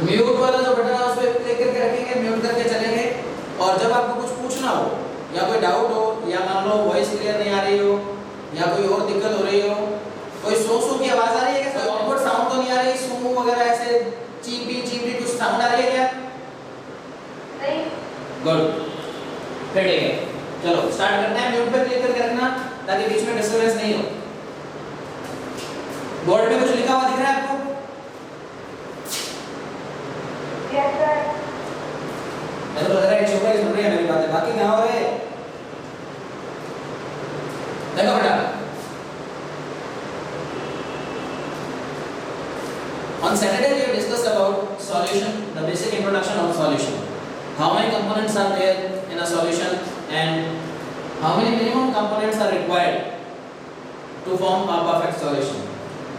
Mute वाला जो button है उस पर क्लिक करके रखेंगे, म्यूट करके चलेंगे। और जब आपको कुछ पूछना हो या कोई डाउट हो या मान लो वॉइस क्लियर नहीं आ रही हो या कोई और दिक्कत हो रही हो, कोई सो की आवाज आ रही है क्या, कोई आउटपुट साउंड तो नहीं आ रही, सू वगैरह ऐसे चीपी कुछ साउंड आ रही है क्या? नहीं। गुड, फिर ठीक है, चलो स्टार्ट करते हैं। म्यूट पे क्लिक करके रखना ताकि बीच में डिस्टरबेंस नहीं हो। बोर्ड में कुछ लिखा हुआ दिख रहा है आपको? Yes sir. मैं तो लग रहा है छोटा ही सुन रही है मेरी बातें, बाकी क्या हो रहा है? देखो बेटा, on Saturday we have discussed about solution, the basic introduction of solution. How many components are there in a solution and how many minimum components are required to form a perfect solution.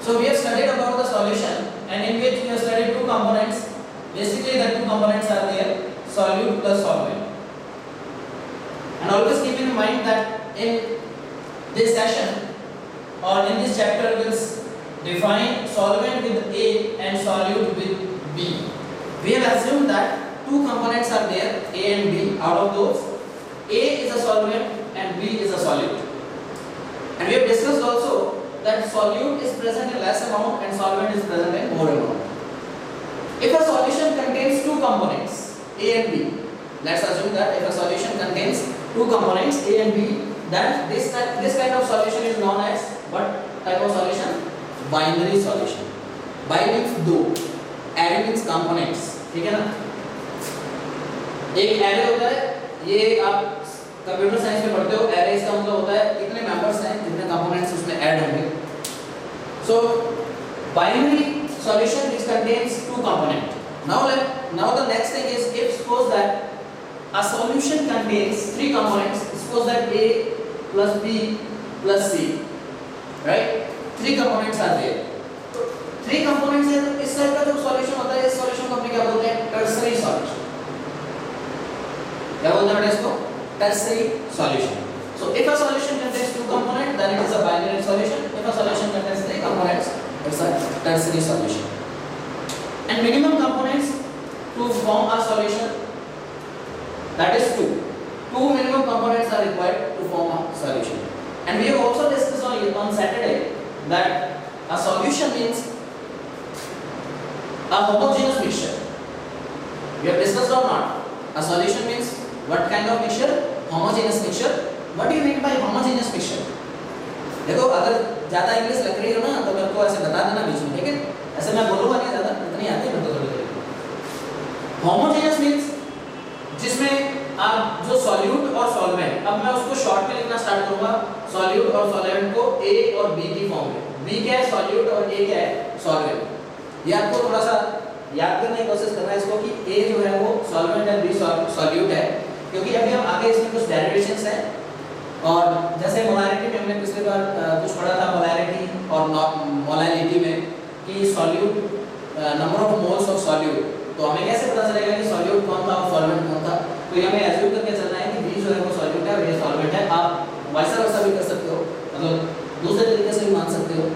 So we have studied about the solution and in which we have studied two components. Basically the two components are there, solute plus solvent. And always keep in mind that in this session or in this chapter we will define solvent with A and solute with B. We have assumed that two components are there, A and B. Out of those, A is a solvent and B is a solute. And we have discussed also that solute is present in less amount and solvent is present in more amount. If a solution contains two components, A and B, let's assume that if a solution contains two components, A and B, then this kind of solution is known as what type of solution? Binary solution. Bi means दो, array means components, ठीक है ना? एक array होता है, ये आप computer science में पढ़ते हो, array इसका मतलब होता है कितने मेंबर्स हैं, कितने कंपोनेंट्स उसमें ऐड होंगे. So binary solution which contains two components. Now the next thing is, if suppose that a solution contains three components, suppose that A plus B plus C, right? Three components are there. तो three components है तो इस type का जो solution होता है, इस solution को हम क्या बोलते हैं? Tertiary solution. क्या बोलते हैं इसको? Tertiary solution. So if a solution contains two components, then it is a binary solution. If a solution contains three components, it's a tertiary solution. And minimum components to form a solution, that is two. Two minimum components are required to form a solution. And we have also discussed on Saturday that a solution means a homogeneous mixture. We have discussed or not? A solution means what kind of mixture? Homogeneous mixture. What do you mean by homogeneous mixture? देखो, अगर ज़्यादा English लग रही हो ना तो मेरे को ऐसे बता देना बीच में, ठीक है? ऐसे मैं बोलूँगा नहीं, ज़्यादा इतनी आती है मेरे को थोड़ी. होमोजेनियस मीन्स जिसमें आप जो सॉल्यूट और सॉल्वेंट, अब मैं उसको शॉर्ट में लिखना स्टार्ट करूँगा, सॉल्यूट और सॉल्वेंट को A और B की फॉर्म में. B क्या है? सॉल्यूट और A क्या है? सॉल्वेंट. ये आपको थोड़ा सा याद करने की कोशिश करना है इसको कि A जो है वो सॉल्वेंट है, B सॉल्यूट है, क्योंकि अभी हम आगे इसमें कुछ डेरिवेशंस हैं. और जैसे मोलैरिटी में हमने पिछले बार कुछ पढ़ा था, मोलैरिटी और मोलैलिटी में कि solute number of moles of solute, तो हमें कैसे पता चलेगा कि सॉल्यूट कौन था और सॉल्वेंट कौन था? तो ये हमें एज्यूम करके चलना है कि B जो है वो सॉल्यूट है और ये सॉल्वेंट है. आप वैसा वैसा भी कर सकते हो, मतलब दूसरे तरीके से भी मान सकते हो.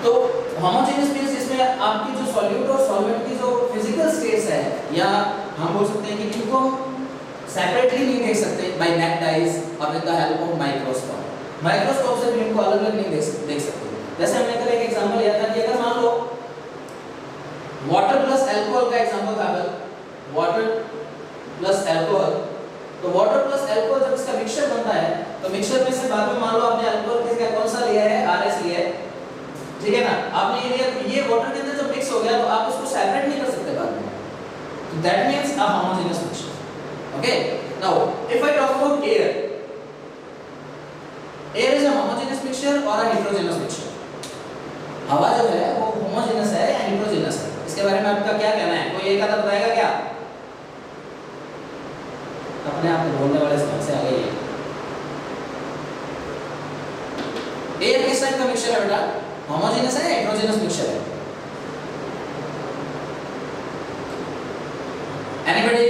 तो होमोजेनियस मींस इसमें आपकी जो सॉल्यूट और सॉल्वेंट की जो फिजिकल स्टेट्स है, या हम बोल सकते हैं कि इनको सेपरेटली नहीं देख सकते बाय नेक्ड आईज और with the help of microscope. Microscope से भी इनको अलग-अलग नहीं देख सकते. जैसे हमने कल एक एग्जांपल लिया था कि अगर मान लो वाटर प्लस अल्कोहल का एग्जांपल था, वाटर प्लस अल्कोहल, तो वाटर प्लस अल्कोहल जब इसका मिक्सचर बनता है तो मिक्सचर में से बाद में मान लो आपने अल्कोहल किसका कौन सा लिया है? RS लिया है, ठीक है ना? आपने ये लिया, ये वाटर के अंदर जब मिक्स हो गया तो आप उसको सेपरेट नहीं कर सकते बाद में. तो that means a homogeneous mixture. Okay, now if I talk about air, air is a homogeneous mixture or a heterogeneous mixture. हवा जो है वो homogeneous है या heterogeneous है? इसके बारे में आपका क्या कहना है? कोई एक आधा बताएगा क्या? अपने आप में बोलने वाले समझ से आ गई है. air किस टाइप का मिक्सचर है बेटा? homogeneous है या heterogeneous मिक्सचर है? Anybody?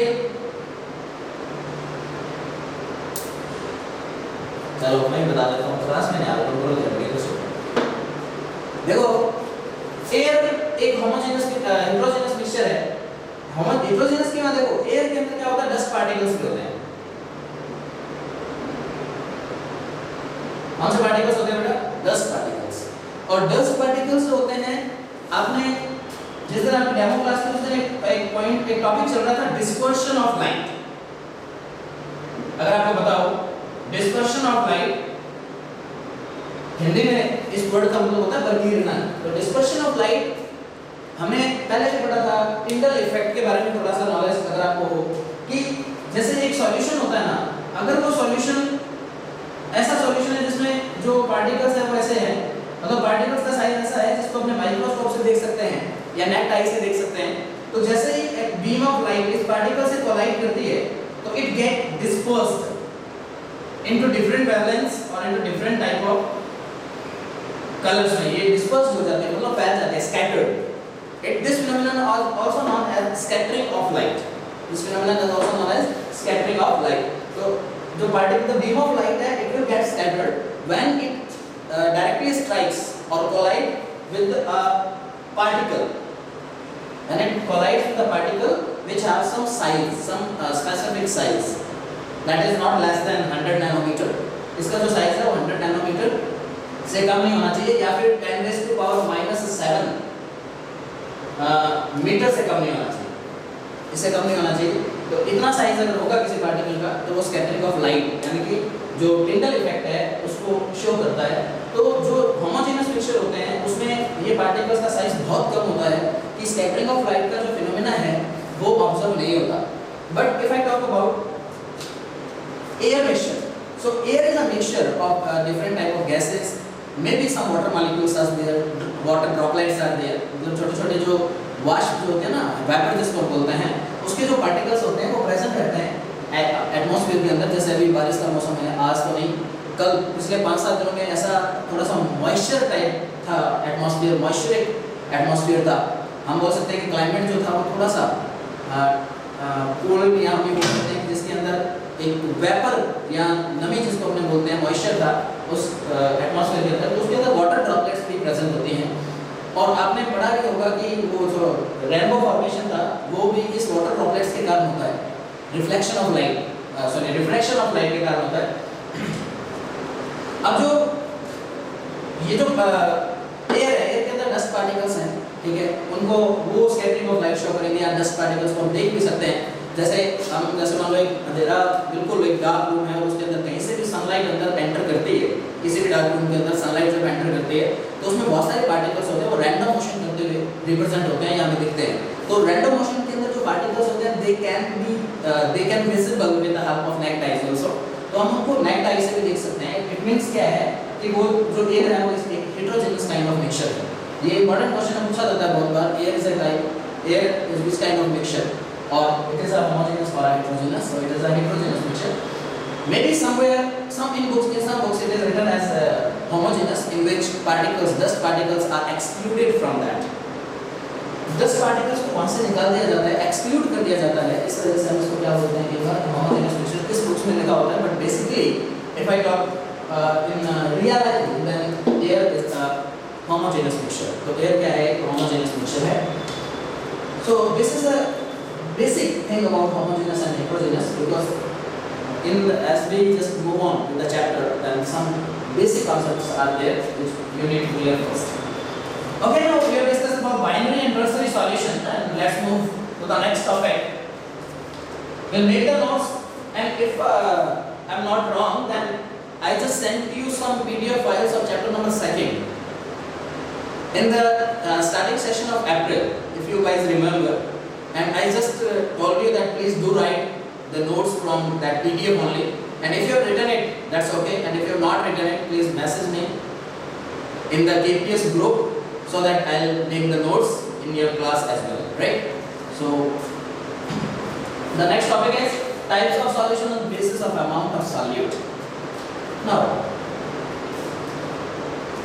चलो मैं बता देता हूँ, क्लास में नहीं आ रहा, कंट्रोल करके कुछ. देखो, एयर एक होमोजेनियस हेटेरोजेनियस मिक्सचर है हेट्रोजेनस की बात देखो, एयर के अंदर क्या होता है, डस्ट पार्टिकल्स भी होते हैं। कौन से पार्टिकल्स होते हैं बेटा? Dust particles. और डस्ट पार्टिकल्स जो होते हैं, आपने जिस दिन आपने डेमो क्लास में उस दिन एक टॉपिक चल रहा था, डिस्पर्शन ऑफ लाइट। अगर आपको बताओ डिस्पर्शन ऑफ लाइट, हिंदी में इस वर्ड का मतलब होता है बर्गीरना। तो डिस्पर्शन ऑफ लाइट हमने पहले से पढ़ा था। टिंडल इफेक्ट के बारे में थोड़ा सा नॉलेज अगर आपको हो कि जैसे एक सॉल्यूशन होता है ना, अगर वो सॉल्यूशन ऐसा सॉल्यूशन है जिसमें जो पार्टिकल्स है वो ऐसे हैं, मतलब पार्टिकल्स का साइज ऐसा है जिसको अपने माइक्रोस्कोप से देख सकते हैं या नेक्ड आई से देख सकते हैं, तो जैसे ही एक बीम ऑफ लाइट इस पार्टिकल से कोलाइड करती है तो it get dispersed into different wavelengths और into different type of colours में ये डिस्पर्स हो जाते हैं, मतलब फैल जाते हैं, scattered. This phenomenon is also known as scattering of light. This phenomenon is also known as scattering of light. So, जो particle, the beam of light है, it will get scattered when it directly strikes or collide with a particle. When it collides with a particle which has some size, some specific size, that is not less than 100 nanometer. इसका जो size है वो 100 nanometer से कम नहीं होना चाहिए, या फिर 10 raised to power -7 मीटर से कम नहीं होना चाहिए, इससे कम नहीं होना चाहिए। तो इतना साइज अगर होगा किसी पार्टिकल का तो वो स्कैटरिंग ऑफ लाइट यानी कि जो टिंडल इफेक्ट है उसको शो करता है। तो जो होमोजेनस मिक्सचर होते हैं उसमें ये पार्टिकल्स का साइज बहुत कम होता है कि स्कैटरिंग ऑफ लाइट का जो फिनोमेना है वो ऑब्जर्व नहीं होता। But if I talk about air mixture, so air is a mixture of different type of gases, maybe some water molecules are there, water droplets are there, जो छोटे-छोटे जो वाष्प जो होते हैं ना, वेपर जिसको बोलते हैं, उसके जो पार्टिकल्स होते हैं वो प्रेजेंट रहते हैं एटमॉस्फेयर के अंदर। जैसे अभी बारिश का मौसम है, आज तो नहीं, कल पिछले 5-7 दिनों में ऐसा थोड़ा सा मॉइस्चर टाइप था एटमॉस्फेयर, मॉइस्चरिक एटमॉस्फेयर था। हम बोल सकते हैं कि क्लाइमेट जो था वो थोड़ा सा कूल या हम बोल सकते हैं जिसके अंदर एक वेपर या नमी जिसको अपने बोलते हैं मॉइस्चर था उस एटमॉस्फेयर के अंदर, तो उसके अंदर वाटर ड्रॉपलेट्स भी प्रेजेंट होती हैं। और आपने पढ़ा भी होगा कि वो जो रेनबो फॉर्मेशन था वो भी इस वाटर ड्रॉपलेट्स के कारण होता है, reflection of light, sorry refraction of light के कारण होता है। अब जो ये जो एयर है, एयर के अंदर डस्ट पार्टिकल्स हैं, ठीक है, उनको वो स्कैटरिंग ऑफ लाइट शो करेंगे या डस्ट पार्टिकल्स को हम देख भी सकते हैं। जैसे मान लो एक अंधेरा बिल्कुल एक डार्क रूम है और उसके अंदर कहीं से भी सनलाइट अंदर एंटर करती है, किसी भी डार्क रूम के अंदर सनलाइट जब एंटर करती है तो उसमें बहुत सारे पार्टिकल्स होते हैं, वो रैंडम मोशन करते हुए रिप्रेजेंट होते हैं या हमें दिखते हैं। तो रैंडम मोशन के अंदर जो पार्टिकल्स होते हैं they can visible with the help of naked eyes also. तो हम उनको नेक्ड आई से भी देख सकते हैं। इट मींस क्या है कि वो जो एयर है वो एक हेटेरोजेनस काइंड ऑफ मिक्सचर है। ये इंपॉर्टेंट क्वेश्चन पूछा जाता है बहुत बार, air is a type, air is which kind of mixture, or it is a homogeneous or a heterogeneous, so it is a heterogeneous mixture. Maybe somewhere, in some books it is written as homogeneous, in which dust particles are excluded from that. Dust particles को वहाँ से निकाल दिया जाता है, exclude कर दिया जाता है, इस वजह से हम इसको क्या बोलते हैं कि homogeneous mixture किस books में लिखा होता है, but basically if I talk in reality then air is a homogeneous mixture. तो air क्या है? homogeneous mixture है. So this is a basic thing about homogeneous and heterogeneous, because as we just move on with the chapter, then some basic concepts are there which you need to clear first. Okay, now we have discussed about binary and tertiary solution, and let's move to the next topic. We'll make the notes, and if I'm not wrong, then I just sent you some PDF files of chapter number 2 in the starting session of April, if you guys remember. And I just told you that please do write the notes from that PDF only. And if you have written it, that's okay. And if you have not written it, please message me in the KPS group so that I'll make the notes in your class as well, right? So the next topic is types of solution on the basis of amount of solute. Now,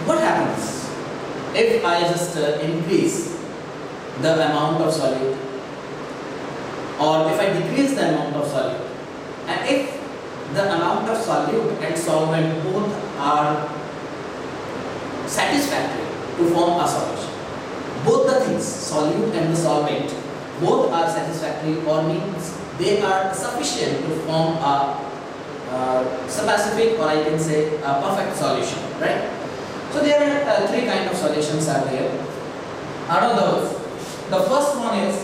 what happens if I just increase the amount of solute, or if I decrease the amount of solute, and if the amount of solute and solvent both are satisfactory to form a solution, both the things, solute and the solvent, both are satisfactory or means they are sufficient to form a specific, or I can say a perfect solution, right? So there are three kind of solutions are there. Out of those, the first one is,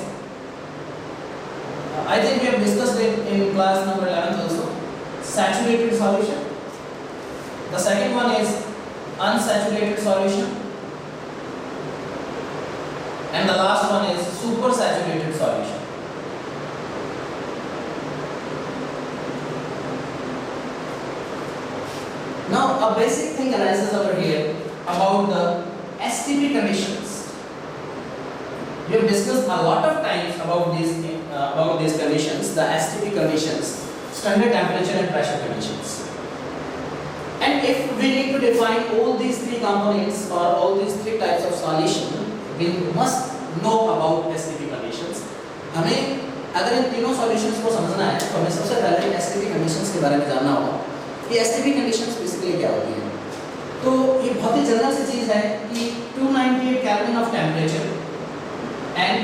I think we have discussed it in class number 11 also, saturated solution. The second one is unsaturated solution, and the last one is supersaturated solution. Now a basic thing arises over here about the STP conditions. We have discussed a lot of times about these conditions, the STP conditions, standard temperature and pressure conditions. And if we need to define all these three components or all these three types of solution, we must know about STP conditions. हमें अगर इन तीनों solutions को समझना है तो हमें सबसे पहले STP conditions के बारे में जानना होगा कि STP conditions basically क्या होती हैं। तो ये बहुत ही जनरल सी चीज़ है कि 298 Kelvin of temperature and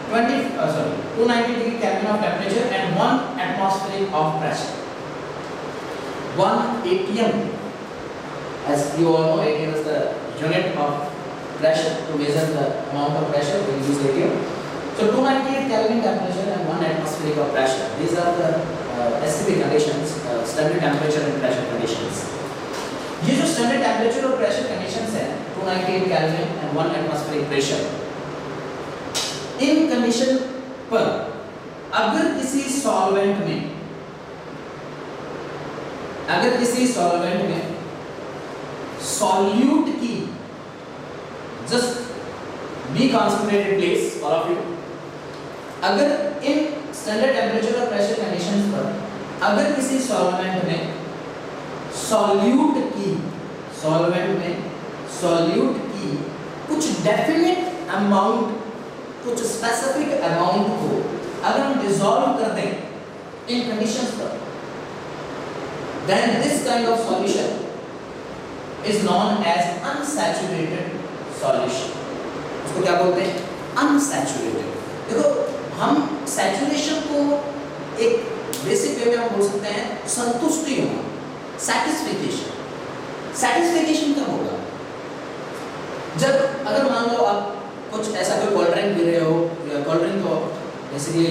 290 degree Kelvin of temperature and 1 atmospheric of pressure. 1 atm, as you all know, atm is the unit of pressure. To measure the amount of pressure we use atm. So 298 Kelvin temperature and 1 atmospheric of pressure. These are the STP conditions, standard temperature and pressure conditions. ये जो standard temperature और pressure conditions हैं 298 Kelvin and 1 atmospheric pressure, in condition पर अगर किसी solvent में solute की, just be concentrated please all of you, अगर इन स्टैंडर्ड टेम्परेचर और प्रेशर कंडीशंस पर अगर किसी सॉल्वेंट में सॉल्यूट की कुछ डेफिनेट अमाउंट, कुछ स्पेसिफिक अमाउंट को अगर हम डिसॉल्व कर दें इन कंडीशंस पर, then this kind of solution is known as unsaturated solution. उसको क्या बोलते हैं? Unsaturated. देखो हम saturation को एक बेसिक वे में हम बोल सकते हैं संतुष्टि होना, satisfaction. Satisfaction कब होगा? जब अगर मान लो आप कुछ ऐसा कोई कोल्ड ड्रिंक पी रहे हो, या कोल्ड ड्रिंक तो बेसिकली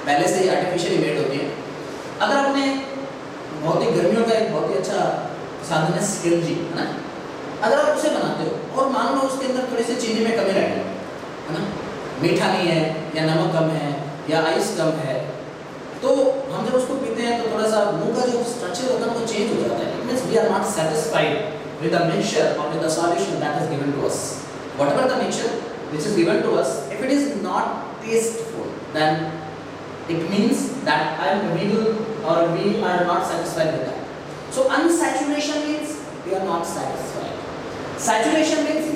पहले से ही आर्टिफिशियली मेड होती है, अगर आपने बहुत ही गर्मियों का एक बहुत ही अच्छा साधन है स्किलजी, है ना, अगर आप उसे बनाते हो और मान लो उसके अंदर थोड़ी सी चीनी में कमी रह गई, है ना, मीठा नहीं है या नमक कम है या आइस कम है, तो हम जब उसको पीते हैं तो थोड़ा सा मुंह का जो स्ट्रक्चर होता है वो चेंज हो जाता है. It means we are not satisfied with the mixture or with the solution that is given to us. Whatever the mixture which is given to us, if it is not tasteful, then it means that we are not satisfied with that. So unsaturation means we are not satisfied. Saturation means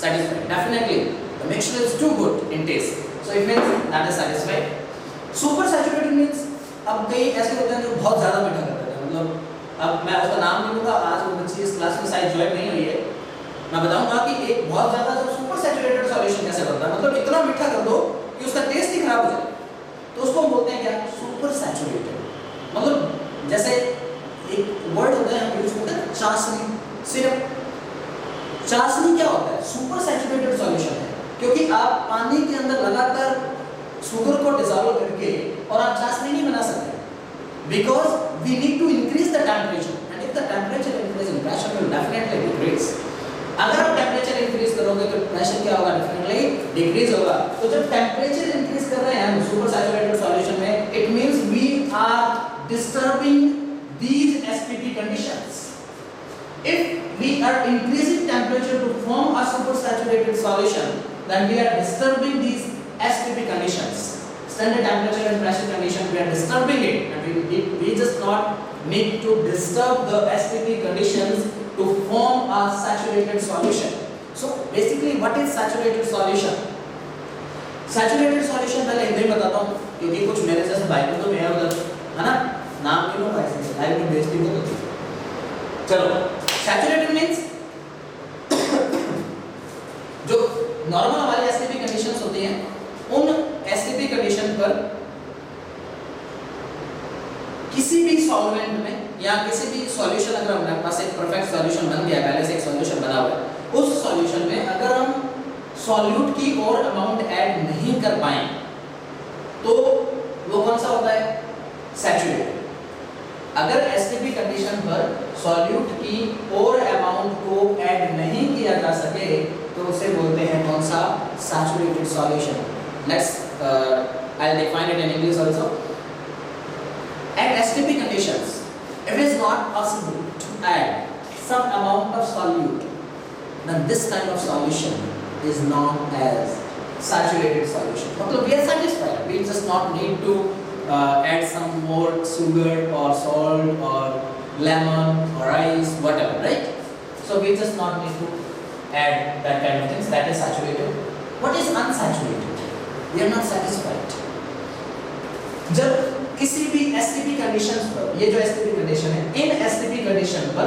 satisfied. Definitely the mixture is too good in taste, so it means that is satisfied. Super saturated means अब कई ऐसे होते हैं जो बहुत ज़्यादा मीठा करते हैं, मतलब अब मैं उसका नाम नहीं लूँगा, आज वो बच्ची इस क्लास में शायद ज्वाइन नहीं हुई है, मैं बताऊंगा कि एक बहुत ज़्यादा जो सुपर सैचुरेटेड सॉल्यूशन कैसे बनता है, मतलब इतना मीठा कर दो कि उसका टेस्ट ही खराब हो जाए, तो उसको हम बोलते हैं क्या? Super saturated. मतलब जैसे एक वर्ड होता है हम यूज करते हैं चाशनी, सिरप. चाशनी क्या होता है? सुपर सैचुरेटेड सॉल्यूशन है, क्योंकि आप पानी के अंदर लगातार शुगर को डिसॉल्व करके और आप चाशनी नहीं बना सकते, because we need to increase the temperature, and if the temperature increases, pressure will definitely decrease. अगर आप टेम्परेचर इंक्रीज करोगे तो प्रेशर क्या होगा? डेफिनेटली डिक्रीज होगा. तो जब टेम्परेचर इंक्रीज कर रहे हैं हम सुपर सैचुरेटेड सॉल्यूशन में, it means we are disturbing these STP conditions. If we are increasing temperature to form a super saturated solution, then we are disturbing these STP conditions. Standard temperature and pressure condition, we are disturbing it, and we just not need to disturb the STP conditions to form a saturated solution. So basically what is saturated solution? Saturated solution पहले हिंदी में बताता हूँ, क्योंकि कुछ मेरे जैसे भाई तो मैं उधर, है ना, नाम क्यों भाई से लाइव में बेइज्जती हो जाती है. चलो, saturated means जो नॉर्मल हमारी STP कंडीशंस होती हैं पर किसी भी सॉल्वेंट में या किसी भी सॉल्यूशन, अगर हमारे पास एक परफेक्ट सॉल्यूशन बन गया, पहले से एक सॉल्यूशन बना हुआ है, उस सॉल्यूशन में अगर हम सॉल्यूट की और अमाउंट ऐड नहीं कर पाए तो वो कौन सा होता है? सैचुरेटेड। अगर एसटीपी कंडीशन पर सॉल्यूट की और अमाउंट को ऐड नहीं किया जा सके तो उसे बोलते हैं कौन सा? Saturated solution. Let's I will define it in English also. At STP conditions, if it is not possible to add some amount of solute, then this kind of solution is known as saturated solution. मतलब we are satisfied. We just not need to add some more sugar or salt or lemon or ice, whatever, right? So we just not need to add that kind of things. That is saturated. What is unsaturated? We are not satisfied. जब किसी भी STP conditions पर, ये जो STP condition है, इन STP condition पर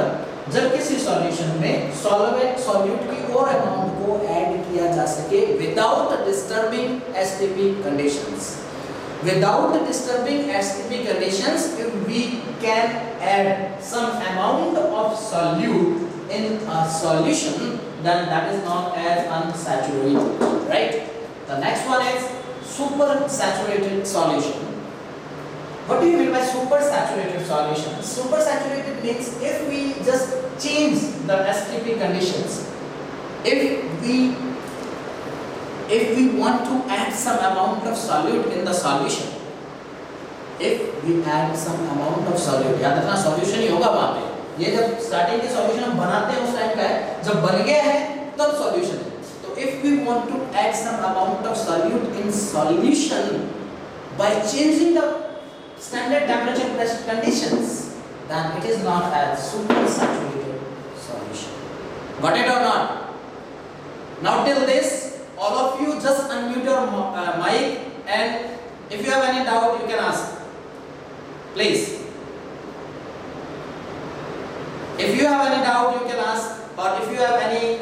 जब किसी सॉल्यूशन में सॉल्यूट की और अमाउंट को ऐड किया जा सके without disturbing STP conditions, without disturbing STP conditions, if we can add some amount of solute in a solution, then that is known as unsaturated, right? The next one is super saturated solution. What do you mean by super saturated solution? Super saturated means if we just change the STP conditions, if we want to add some amount of solute in the solution, if we add some amount of solute, याद रखना solution ही होगा वहाँ पे, ये जब starting के solution हम बनाते हैं उस टाइम का है, जब बन गया है तब solution है। तो if we want to add some amount of solute in solution by changing the standard temperature pressure conditions, then it is known as super saturated solution. Got it or not? Now till this, all of you just unmute your mic, and if you have any doubt, you can ask. Please. If you have any doubt, you can ask, or if you have any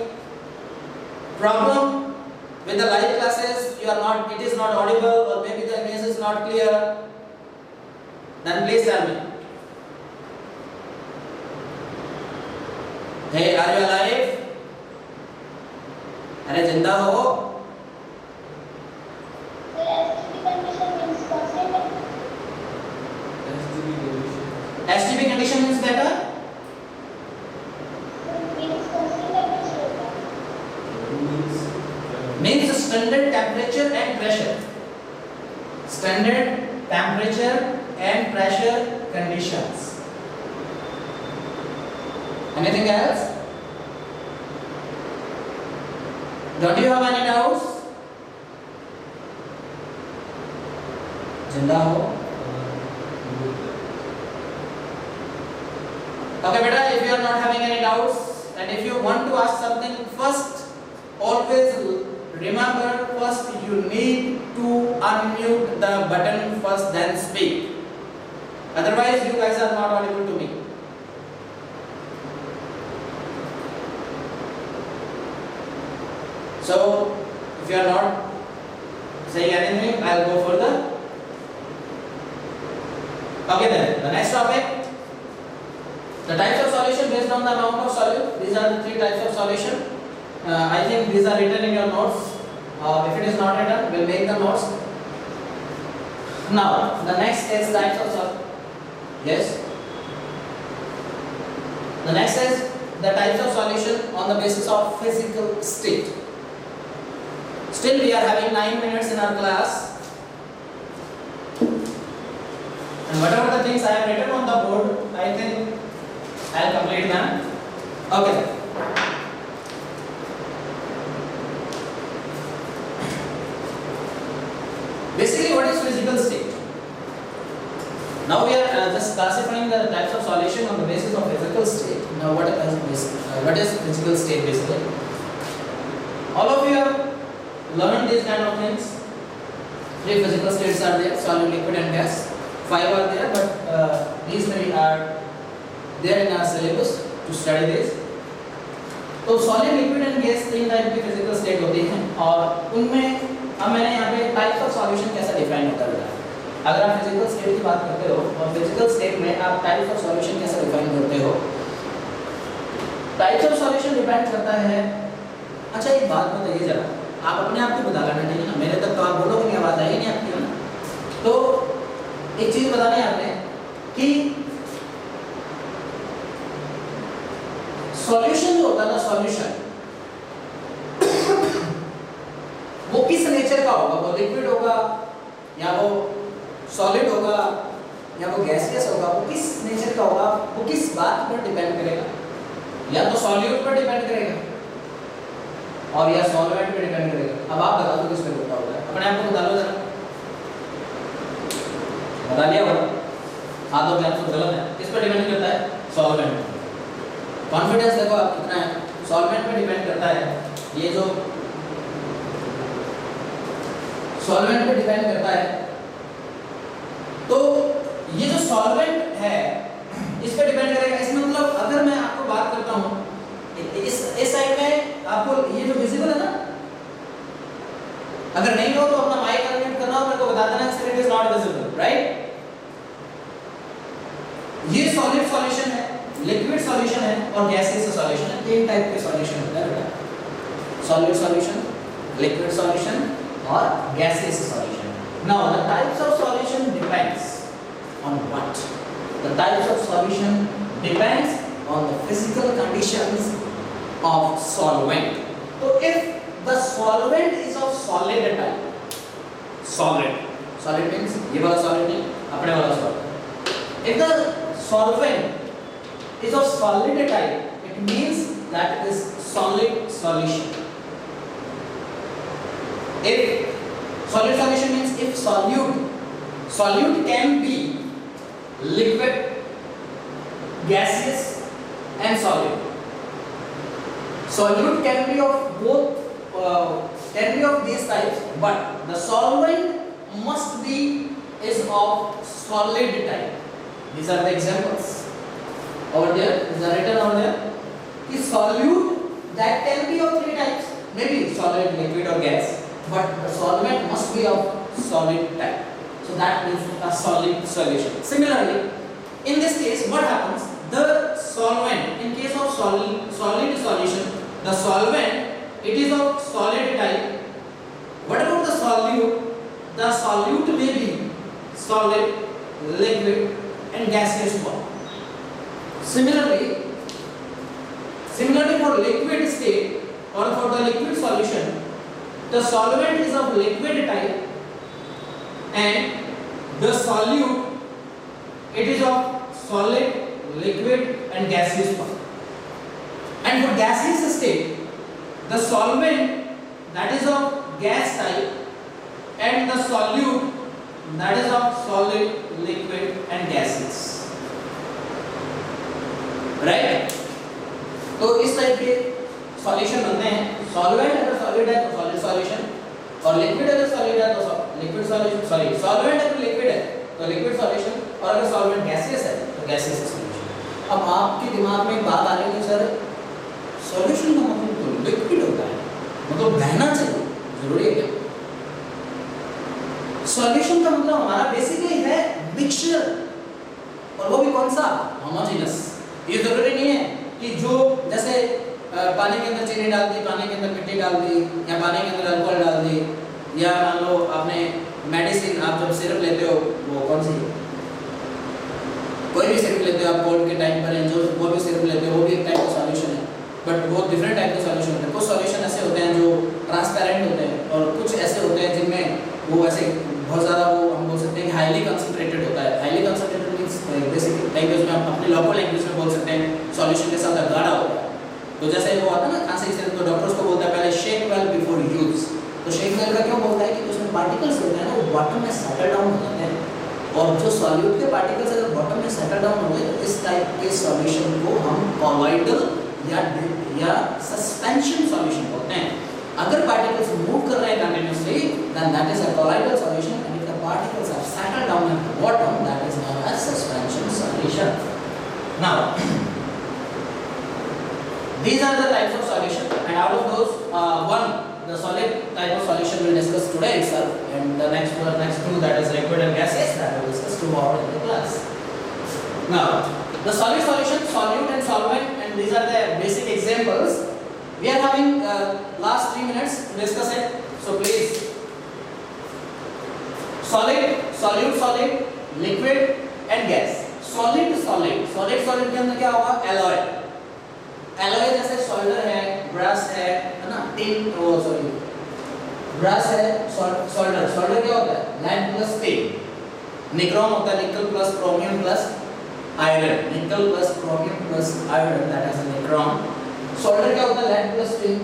problem with the live classes, it is not audible, or maybe the image is not clear, then please tell me. Hey, are you alive? अरे जिंदा हो? STP condition means better? Means standard temperature and pressure. Standard temperature and pressure conditions. Anything else? Don't you have any doubts? जिंदा हो? Okay, beta, if you are not having any doubts and if you want to ask something, first always remember, first you need to unmute the button first, then speak. Otherwise, you guys are not audible to me. So, if you are not saying anything, I'll go further. Okay then, the next topic. The types of solution based on the amount of solute. These are the three types of solution. I think these are written in your notes. If it is not written, we'll make the notes. Now, the next is types of solution. Yes. The next is the types of solution on the basis of physical state. Still, we are having 9 minutes in our class. And whatever the things I have written on the board, I think I'll complete them. Okay. Basically, what is physical state? Now we are just classifying the types of solution on the basis of physical state. Now, what is physical state basically? All of you have learned these kind of things. 3 physical states are there: solid, liquid, and gas. 5 are there, but these 3 are there in our syllabus to study this. तो solid, liquid and gas 3 type की physical state होती हैं और उनमें अब मैंने यहाँ पे टाइप्स ऑफ सॉल्यूशन कैसा डिफाइन होता है? अगर आप फिजिकल स्टेट की बात करते हो और फिजिकल स्टेट में आप टाइप्स ऑफ सॉल्यूशन कैसे डिफाइन करते हो? टाइप्स ऑफ सॉल्यूशन डिपेंड करता है। अच्छा एक बात बताइए जरा, आप अपने आप को बता लेना, ठीक है ना? मेरे तक तो आप बोलोगे नहीं, आवाज आएगी नहीं आपकी, है ना? तो एक चीज बतानी है आपने कि सॉल्यूशन जो होता है ना, सॉल्यूशन वो किस नेचर का होगा? वो लिक्विड होगा या वो सॉलिड होगा या वो गैसियस होगा? वो किस नेचर का होगा? वो किस बात पर डिपेंड करेगा? या तो सॉल्यूट पर डिपेंड करेगा और या सॉल्वेंट पर डिपेंड करेगा। अब आप बता दो किस पर होता है, अपने आप को बता लो जरा, बता दिया होगा। हाँ तो क्या आंसर गलत है? किस पर डिपेंड करता है? सॉल्वेंट। कॉन्फिडेंस देखो आप कितना है, सॉल्वेंट पे डिपेंड करता है। ये जो सॉल्वेंट पे डिपेंड करता है, तो ये जो सॉल्वेंट है इस पे डिपेंड करेगा। इसमें मतलब अगर मैं आपको बात करता हूँ इस साइड में, आपको ये जो विजिबल है ना, अगर नहीं हो तो अपना माइक अनम्यूट करना और मेरे को बता देना it is not visible, right? ये सॉलिड सॉल्यूशन है, लिक्विड सॉल्यूशन है और गैसियस सॉल्यूशन है। तीन टाइप के सॉल्यूशन होता है बेटा, सॉलिड सॉल्यूशन, लिक्विड सॉल्यूशन और gaseous solution. Now the types of solution depends on what? The types of solution depends on the physical conditions of solvent. So if the solvent is of solid type, solid means ये वाला solid नहीं, अपने वाला solid. If the solvent is of solid type, it means that it is solid solution. If solid solution means if solute can be liquid, gaseous and solid. Solute can be of both, can be of these types, but the solvent must be is of solid type. These are the examples over there. These are written over there. The solute that can be of three types, maybe solid, liquid or gas, but the solvent must be of solid type. So that is a solid solution. Similarly, in this case, what happens? The solvent, in case of solid solution, the solvent it is of solid type. What about the solute? The solute may be solid, liquid, and gaseous form. Similarly, for liquid state or for the liquid solution, the solvent is of liquid type. And the solute it is of solid, liquid and gaseous form. And for gaseous state, the solvent that is of gas type and the solute that is of solid, liquid and gaseous. Right? तो इस type के solution बनते हैं। Solvent अगर solid है तो solid solution, और liquid अगर सॉलिड है तो लिक्विड सॉल्यूशन, सॉरी सॉल्वेंट अगर लिक्विड है तो लिक्विड सॉल्यूशन, और अगर सॉल्वेंट गैसियस है तो गैसियस सॉल्यूशन। अब आपके दिमाग में एक बात आ रही है, सर सॉल्यूशन का मतलब तो लिक्विड होता है, मतलब बहना चाहिए, जरूरी है क्या? सॉल्यूशन का मतलब हमारा बेसिकली है मिक्सचर, और वो भी कौन सा? होमोजेनस। ये जरूरी नहीं है कि जो जैसे पानी के अंदर चीनी डाल दी, पानी के अंदर मिट्टी डाल दी, या पानी के अंदर अल्कोहल डाल दी, या मान लो आपने मेडिसिन, आप जब सिरप लेते हो वो कौन सी, कोई भी सिरप लेते हो आप कोल्ड के टाइम पर, जो वो भी सिरप लेते हो वो भी एक टाइप का सॉल्यूशन है, बट वो डिफरेंट टाइप के सॉल्यूशन होते हैं। कुछ सॉल्यूशन ऐसे होते हैं जो ट्रांसपेरेंट होते हैं, और कुछ ऐसे होते हैं जिनमें वो ऐसे बहुत ज़्यादा वो हम बोल सकते हैं कि हाईली कंसंट्रेटेड होता है। Highly concentrated means basically language में हम अपने लोकल लैंग्वेज में बोल सकते हैं सॉल्यूशन के साथ गाढ़ा होता है। तो जैसे वो आता है ना खांसी से, तो डॉक्टर्स को बोलता है पहले शेक वेल बिफोर यूज। तो शेक वेल का क्यों बोलता है कि उसमें पार्टिकल्स होते हैं ना, वो बॉटम में सेटल डाउन हो जाते हैं, और जो सॉल्यूट के पार्टिकल्स अगर बॉटम में सेटल डाउन हो गए तो इस टाइप के सॉल्यूशन को हम कॉलॉइडल या सस्पेंशन सॉल्यूशन बोलते हैं। अगर पार्टिकल्स मूव कर रहे हैं continuously, then that is a colloidal solution, and if the particles are settle down at the bottom, that is known as suspension solution. Now these are the types of solution, and out of those one, the solid type of solution will will discuss today itself, and the next two, that is liquid and gases, that we will discuss tomorrow in the class. Now, the solid solution, solute and solvent, and these are the basic examples. We are having last 3 minutes to discuss it, so please. Solid, solute, solid, liquid and gas. Solid, solid, solid, solid के अंदर क्या होगा? Alloy. Alloy जैसे solder है, brass है ना? Tin, वो sorry, brass है, solder. Solder क्या होता है? Lead plus tin. Nichrome होता है nickel plus chromium plus iron. Nickel plus chromium plus iron, that is nichrome. Solder क्या होता है? Lead plus tin.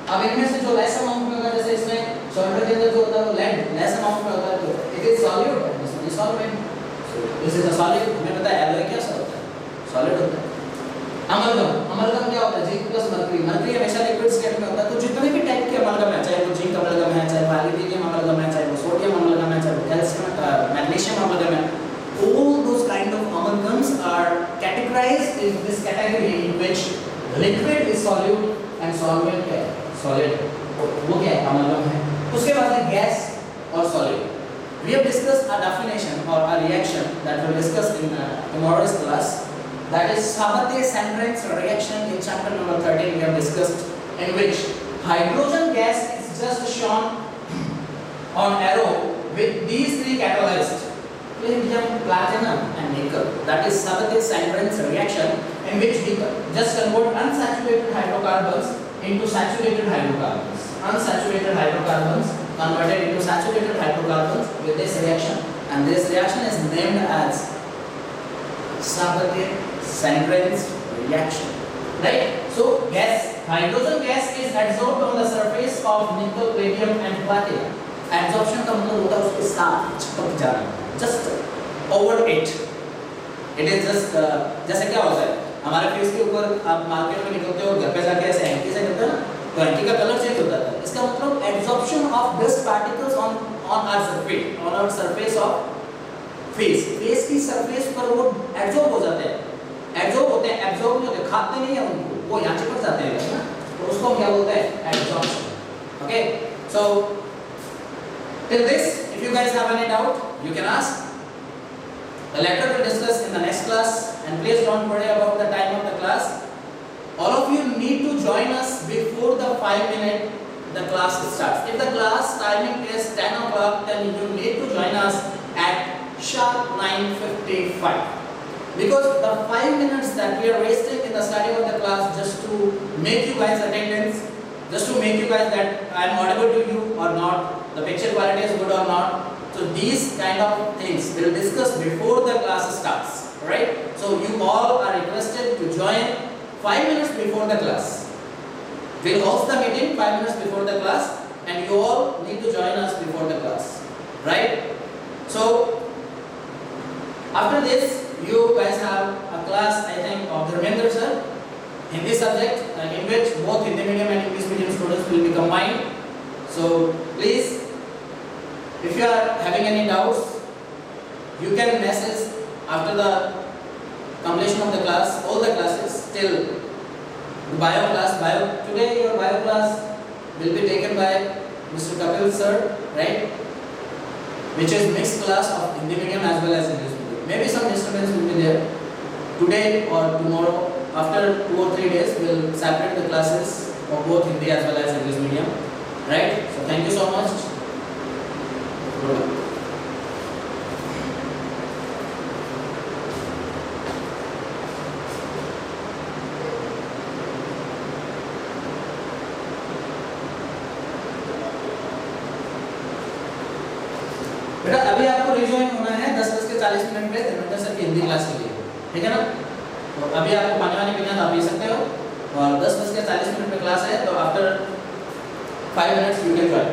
अब इनमें से जो लेस अमाउंट में होगा, जैसे इसमें solder के अंदर जो होता है वो lead लेस अमाउंट में होता है, तो it is solute and this one is solvent. So this is a solid. हमें पता है alloy क्या होता है? Solid होता है. अमलगम क्या होता है? Zinc plus mercury. मर्क्यूरी हमेशा लिक्विड स्टेट में होता है, तो जितने भी टाइप के अमलगम है, चाहे वो जिंक अमलगम है, चाहे वो एल्यूमिनियम अमलगम है, चाहे वो सोडियम अमलगम है, चाहे वो कैल्शियम मैग्नीशियम अमलगम है, all those kind of amalgams are categorized in this category in which liquid is solute and solvent है solid. वो क्या है? अमलगम है. उसके बाद है गैस और solid. We have discussed a definition or a reaction that we will discuss in tomorrow's class. That is Sabatier-Sandrin's reaction in chapter number 13. We have discussed, in which hydrogen gas is just shown on arrow with these three catalysts: lithium, platinum, and nickel. That is Sabatier-Sandrin's reaction, in which we just convert unsaturated hydrocarbons into saturated hydrocarbons. Unsaturated hydrocarbons converted into saturated hydrocarbons with this reaction, and this reaction is named as Sabatier-Sandrin's reaction. Right? So gas, hydrogen gas is adsorbed on the surface of nickel, palladium, and platinum. Adsorption का मतलब होता है उसके साथ चिपक जाना, just over it. It is just जैसे क्या होता है हमारे फेस के ऊपर, आप मार्केट में निकलते हो, घर पे जाके ऐसे हैंकी से करते हैं ना, तो हैंकी का कलर चेंज होता है. इसका मतलब absorption of dust particles on our surface of face. Face की सरफेस पर वो एब्जॉर्ब हो जाते हैं. एब्जॉर्ब होते हैं, एब्जॉर्ब नहीं होते, खाते नहीं है उनको, वो यहाँ चिपक जाते हैं ना, तो उसको क्या बोलते हैं? Absorption. Okay, so till this, if you guys have any doubt, you can ask. The later we'll discuss in the next class, and please don't worry about the time of the class. All of you need to join us before the 5-minute the class starts. If the class timing is 10 o'clock, then you need to join us at sharp 9:55. Because the 5 minutes that we are wasting in the study of the class just to make you guys attendance, just to make you guys that I am audible to you or not, the picture quality is good or not. So these kind of things we'll discuss before the class starts, right? So you all are requested to join 5 minutes before the class. We'll host the meeting 5 minutes before the class, and you all need to join us before the class, right? So after this, you guys have a class, I think, of Dharmendra sir, Hindi subject, in which both Hindi medium and English medium students will be combined. So please, if you are having any doubts, you can message after the completion of the class, all the classes till the bio class. Today your bio class will be taken by Mr. Kapil sir, right? Which is mixed class of Hindi medium as well as English medium. Maybe some disturbance will be there today or tomorrow. After 2 or 3 days, we will separate the classes of both Hindi as well as English medium, right? So thank you so much. Good luck. बेटा अभी आपको rejoin होना है 10:40 पे Dharmendra sir की Hindi class के लिए, ठीक है ना? तो अभी आपको पानी वानी पीना तो आप पी सकते हो, और 10:40 पे क्लास है, तो after 5 minutes you can join.